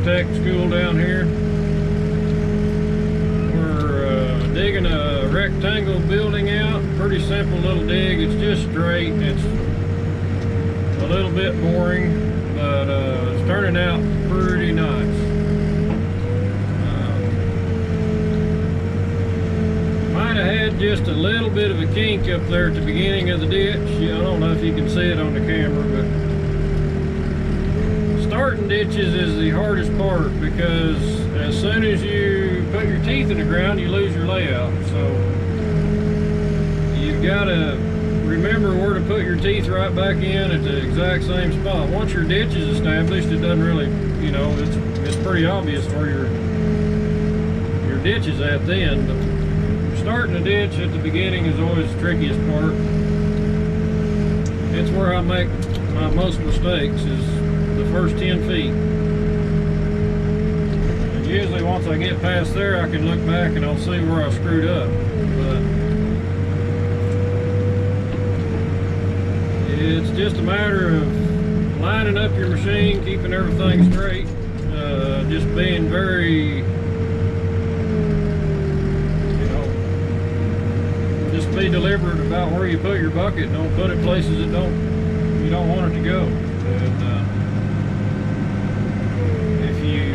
architect school down here. We're digging a rectangle building out. Pretty simple little dig. It's just straight. It's a little bit boring, but it's turning out pretty nice. Might have had just a little bit of a kink up there at the beginning of the ditch. I don't know if you can see it on the camera, but starting ditches is the hardest part, because as soon as you put your teeth in the ground, you lose your layout. So you've got to remember where to put your teeth right back in at the exact same spot. Once your ditch is established, it doesn't really, you know, it's pretty obvious where your ditch is at then. But starting a ditch at the beginning is always the trickiest part. It's where I make my most mistakes, is the first 10 feet. And usually once I get past there, I can look back and I'll see where I screwed up. But it's just a matter of lining up your machine, keeping everything straight, just being very, just be deliberate about where you put your bucket. Don't put it places that you don't want it to go. And if you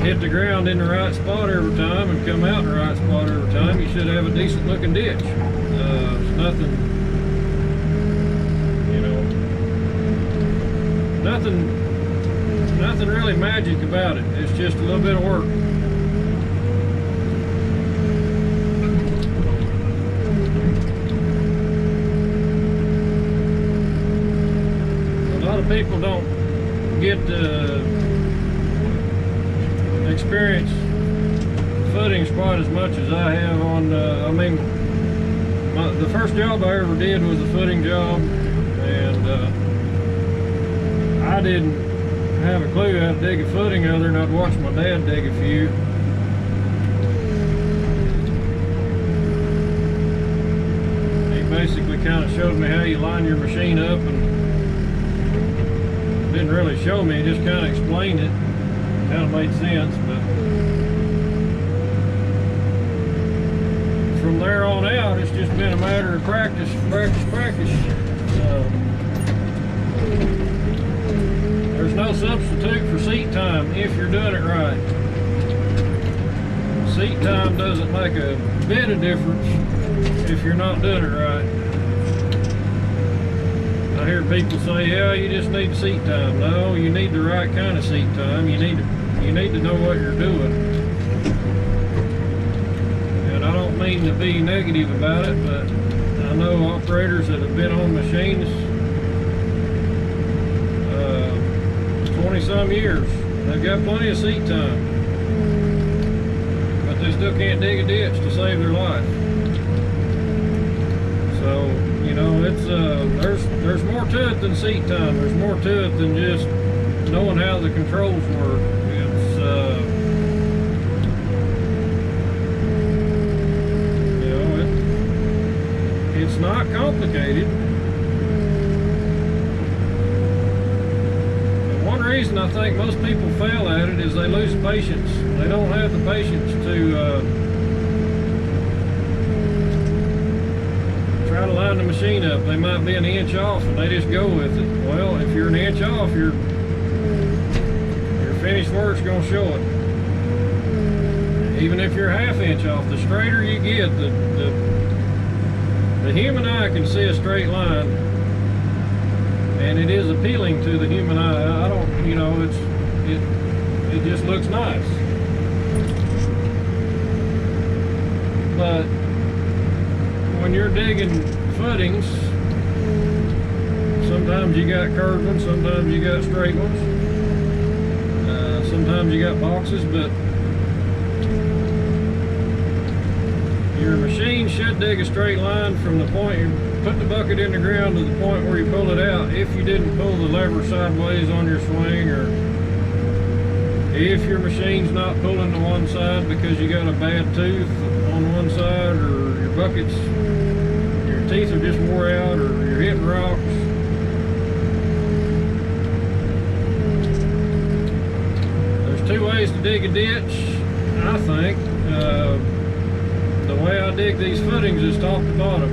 hit the ground in the right spot every time and come out in the right spot every time, you should have a decent looking ditch. It's nothing, you know, nothing really magic about it. It's just a little bit of work. People don't get to experience footings quite as much as I have on, I mean, the first job I ever did was a footing job, and I didn't have a clue how to dig a footing other than I'd watch my dad dig a few. He basically kind of showed me how you line your machine up, and didn't really show me, just kind of explained it. Kind of made sense, but from there on out, it's just been a matter of practice. There's no substitute for seat time if you're doing it right. Seat time doesn't make a bit of difference if you're not doing it right. I hear people say, yeah, you just need seat time. No, you need the right kind of seat time. You need to know what you're doing. And I don't mean to be negative about it, but I know operators that have been on machines 20-some years. They've got plenty of seat time, but they still can't dig a ditch to save their life. So, you know, it's there's more to it than seat time. There's more to it than just knowing how the controls work. It's not complicated. And one reason I think most people fail at it is they lose patience. They don't have the patience to try to line the machine up. They might be an inch off and they just go with it. Well, if you're an inch off, your finished work's gonna show it. Even if you're a half inch off, the straighter you get, the human eye can see a straight line, and it is appealing to the human eye. I don't, you know, it just looks nice. But when you're digging footings, sometimes you got curved ones, sometimes you got straight ones, sometimes you got boxes, but your machine should dig a straight line from the point you put the bucket in the ground to the point where you pull it out, if you didn't pull the lever sideways on your swing, or if your machine's not pulling to one side because you got a bad tooth on one side, or your buckets, your teeth are just wore out, or you're hitting rocks. There's two ways to dig a ditch, I think. The way I dig these footings is top to bottom.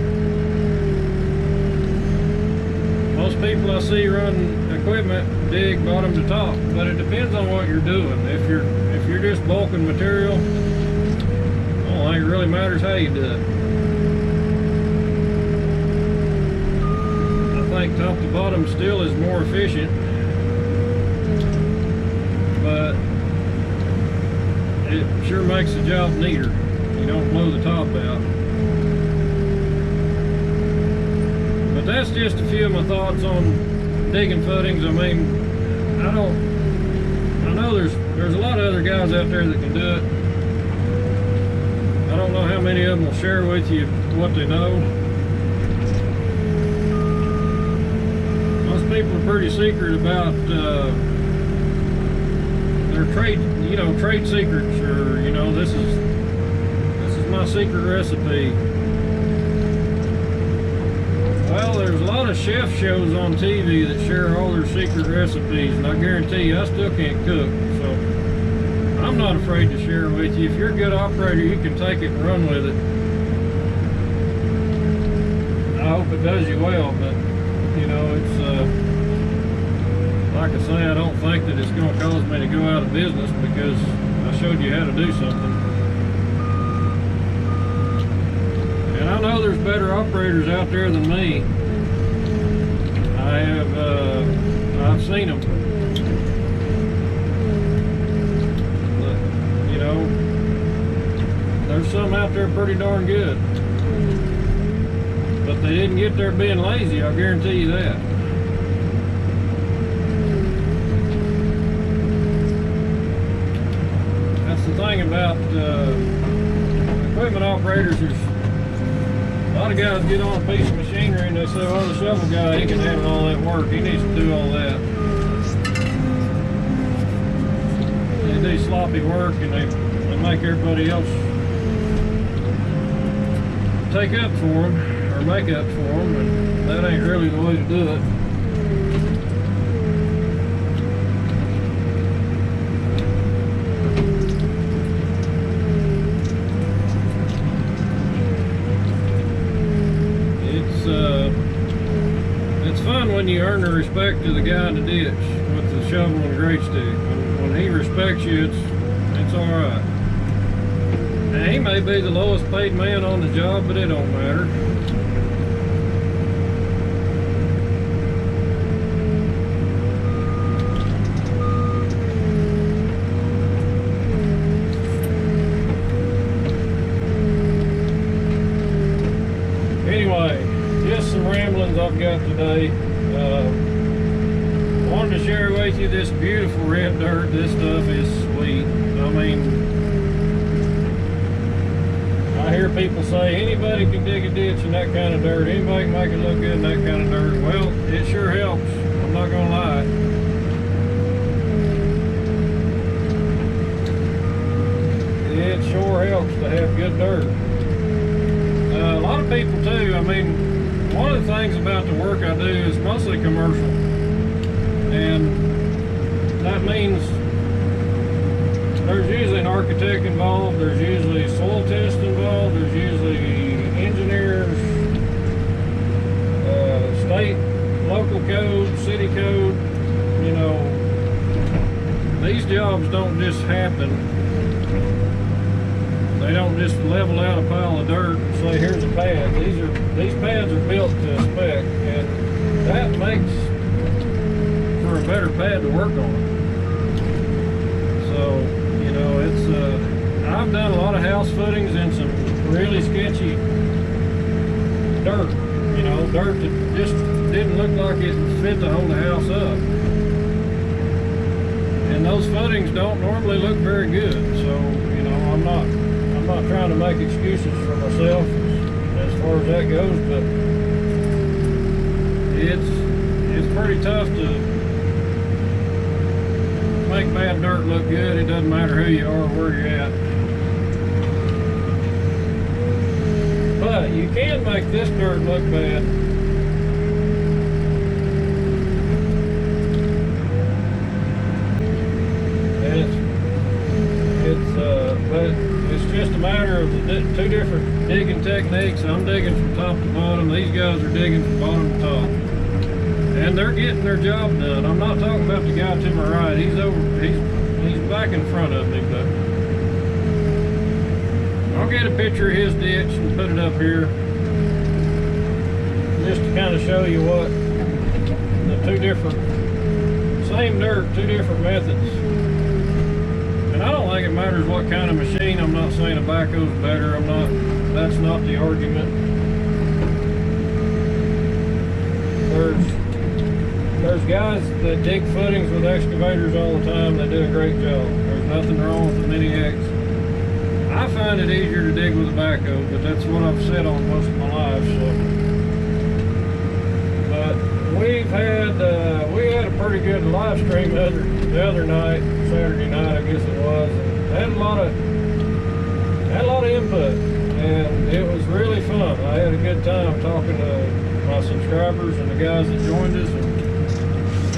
Most people I see run equipment dig bottom to top, but it depends on what you're doing. If you're just bulking material, I don't think it really matters how you do it. I think top to bottom still is more efficient, but it sure makes the job neater. You don't blow the top out. But that's just a few of my thoughts on digging footings. I mean, I know there's a lot of other guys out there that can do it. I don't know how many of them will share with you what they know. Most people are pretty secret about their trade secrets, or this is my secret recipe. Well, there's a lot of chef shows on TV that share all their secret recipes, and I guarantee you I still can't cook, so I'm not afraid to share it with you. If you're a good operator, you can take it and run with it. I hope it does you well, but it's like I say, I don't think that it's going to cause me to go out of business because I showed you how to do something. And I know there's better operators out there than me. I've seen them. But, there's some out there pretty darn good. But they didn't get there being lazy, I'll guarantee you that. That's the thing about equipment operators. There's a lot of guys get on a piece of machinery and they say, well, the shovel guy, he can handle all that work. He needs to do all that. They do sloppy work and they make everybody else take up for them or make up for them, and that ain't really the way to do it. It's fun when you earn the respect of the guy in the ditch with the shovel and grate stick. When he respects you, it's all right. Now, he may be the lowest paid man on the job, but it don't matter. Anyway, just some ramblings I've got today. Wanted to share with you this beautiful red dirt. This stuff is sweet. I mean, I hear people say anybody can dig a ditch in that kind of dirt. Anybody can make it look good in that kind of dirt. Well, it sure helps. I'm not gonna lie. It sure helps to have good dirt. A lot of people too. I mean, one of the things about the work I do is mostly commercial, and that means there's usually an architect involved, there's usually soil test involved, there's usually engineers, state, local code, city code. These jobs don't just happen. They don't just level out a pile of dirt and say, here's a pad. These pads are built to spec, and that makes for a better pad to work on. So, I've done a lot of house footings in some really sketchy dirt. Dirt that just didn't look like it fit to hold the house up. And those footings don't normally look very good. So, I'm not trying to make excuses for myself as far as that goes, but it's pretty tough to make bad dirt look good. It doesn't matter who you are or where you're at. But you can make this dirt look bad. And I'm digging from top to bottom. These guys are digging from bottom to top. And they're getting their job done. I'm not talking about the guy to my right. He's back in front of me, but I'll get a picture of his ditch and put it up here just to kind of show you what the two different, same dirt, two different methods. And I don't think it matters what kind of machine. I'm not saying a backhoe's better. That's not the argument. There's guys that dig footings with excavators all the time. They do a great job. There's nothing wrong with the Mini X. I find it easier to dig with a backhoe, but that's what I've said on most of my life. So, but we had a pretty good live stream the other night, Saturday night, I guess it was. And had a lot of input, and it was really fun. I had a good time talking to my subscribers and the guys that joined us,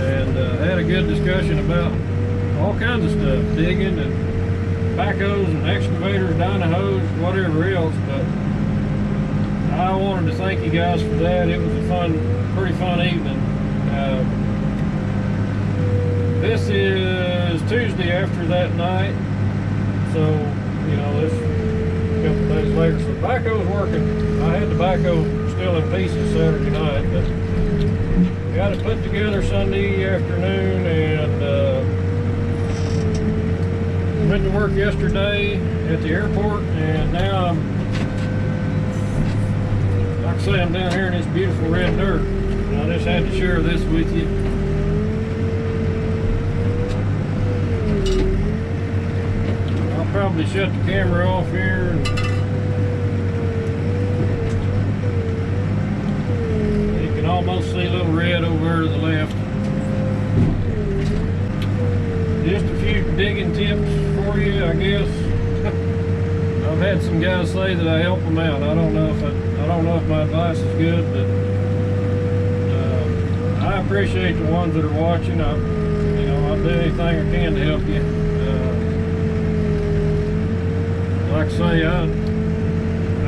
and had a good discussion about all kinds of stuff, digging and backhoes and excavators, dyno-hoes, whatever else. But I wanted to thank you guys for that. It was a pretty fun evening. This is Tuesday after that night, so you know, this a couple days later. So the backhoe's working. I had the backhoe still in pieces Saturday night, but got it put together Sunday afternoon, and went to work yesterday at the airport, and now like I say, I'm down here in this beautiful red dirt. And I just had to share this with you. I'll probably shut the camera off here. You can almost see a little red over there to the left. Just a few digging tips for you, I guess. I've had some guys say that I help them out. I don't know if my advice is good, but I appreciate the ones that are watching. I'll do anything I can to help you. Like I say, I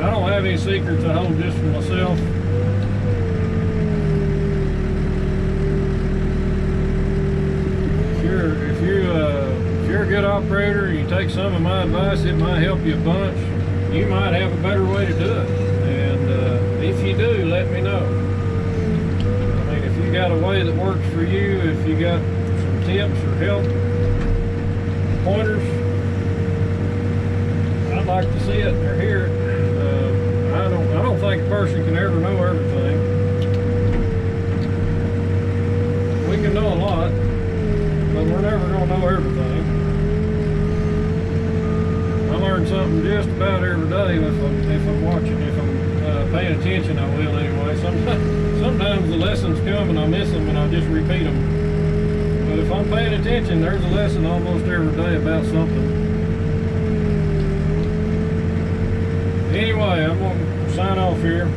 don't have any secrets I hold just for myself. If you're a good operator, you take some of my advice, it might help you a bunch. You might have a better way to do it. And if you do, let me know. I mean, if you got a way that works for you, if you got some tips or help, pointers, I'd like to see it or hear it. I don't think a person can ever know everything. We can know a lot, but we're never going to know everything. I learn something just about every day if I'm watching. If I'm paying attention, I will anyway. Sometimes the lessons come and I miss them and I just repeat them. But if I'm paying attention, there's a lesson almost every day about something. Anyway, I'm going to sign off here.